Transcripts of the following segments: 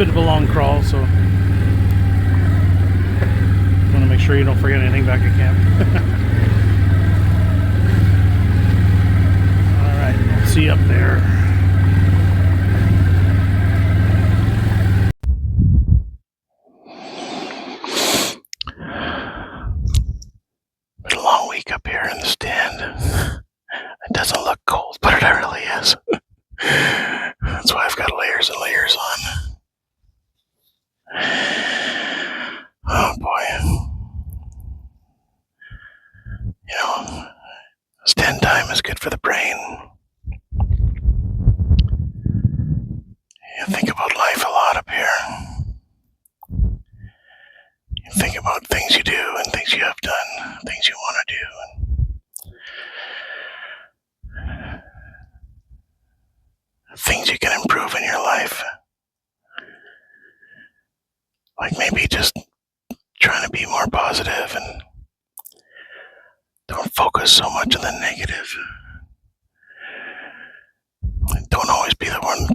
bit of a long crawl, so want to make sure you don't forget anything back at camp. Alright, I'll see you up there. Been a long week up here in the stand. It doesn't look cold, but it really is. That's why I've got layers and layers on. Oh boy. You know, stand time is good for the brain. You think about life a lot up here. You think about things you do and things you have done, things you want to do. Things you can improve in your life. Like maybe just trying to be more positive and don't focus so much on the negative. Don't always be the one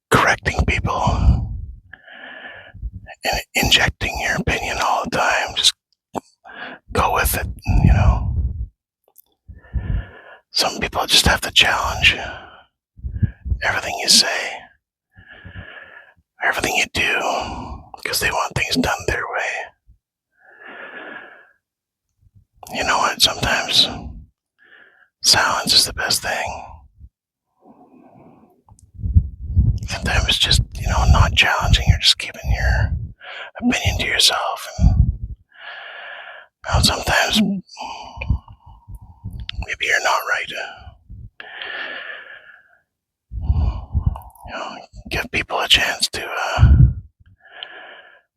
correcting people and injecting your opinion all the time. Just go with it, you know. Some people just have to challenge everything you say, everything you do, because they want things done their way. You know what? Sometimes silence is the best thing. Sometimes it's just, not challenging. You're just keeping your opinion to yourself. And sometimes maybe you're not right. Give people a chance to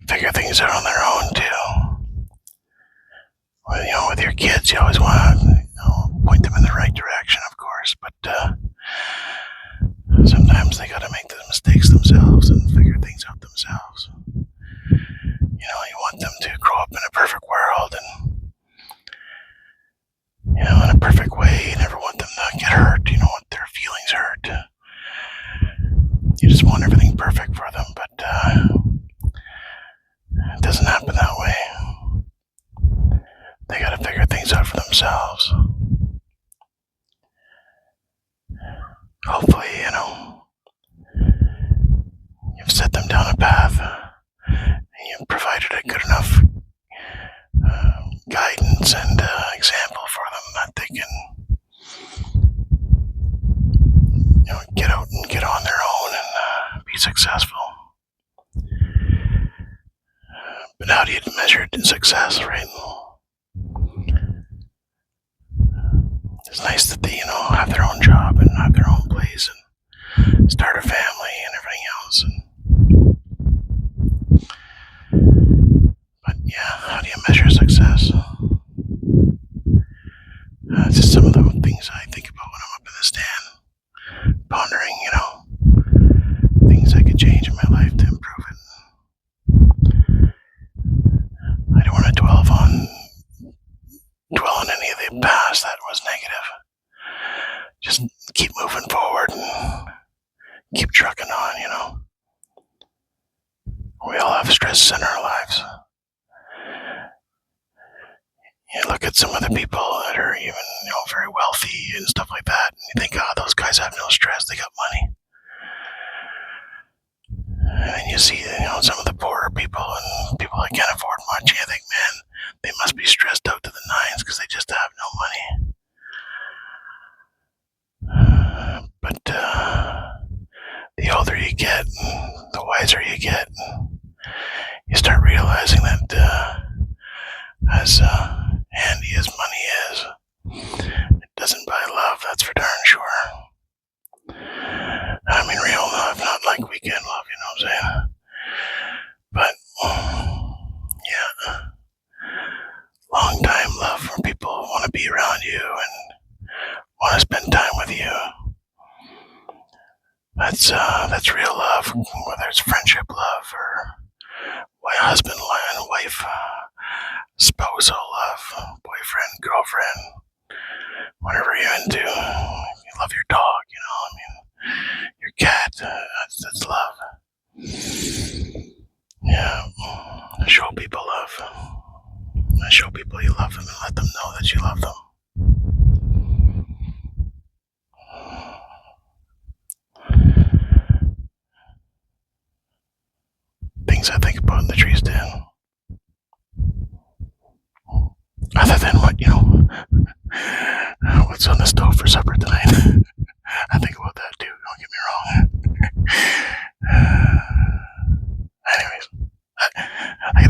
figure things out on their own too. With your kids, you always want to point them in the right direction, of course, but sometimes they got to make the mistakes themselves and figure things out themselves. You want them to grow up in a perfect world and, in a perfect way. You never want them to get hurt. You don't want their feelings hurt. You just want everything perfect for them, but it doesn't happen that way. They gotta figure things out for themselves. Hopefully, you've set them down a path and you've provided a good enough guidance and example for them that they can get out and get on their own and be successful. But how do you measure success, right? It's nice that they, have their own job and have their own place and start a family and everything else. But yeah, how do you measure success? It's just some of the things I think about when I'm up in the stand, pondering, things I could change in my life to improve it. I don't want to dwell on any of the past that was negative. Just keep moving forward and keep trucking on, We all have stress in our lives. You look at some of the people that are even, very wealthy and stuff like that, and you think, those guys have no stress, they got money. And then you see, some of the poorer people and people that can't afford much, you think, man, they must be stressed out to the nines because they just have no money. But the older you get, the wiser you get, you start realizing that as handy as money is, it doesn't buy love, that's for darn sure. I mean real love, not like weekend love, you know what I'm saying? But, yeah, long time love where people want to be around you and want to spend time with you. That's real love, whether it's friendship love or husband and wife, spousal love, boyfriend, girlfriend, whatever you're into. You love your dog, your cat, that's love. show people you love them and let them know that you love them. Things I think about in the Treestand. Other than what's on the stove for supper tonight. I think about that too, don't get me wrong. Anyways, I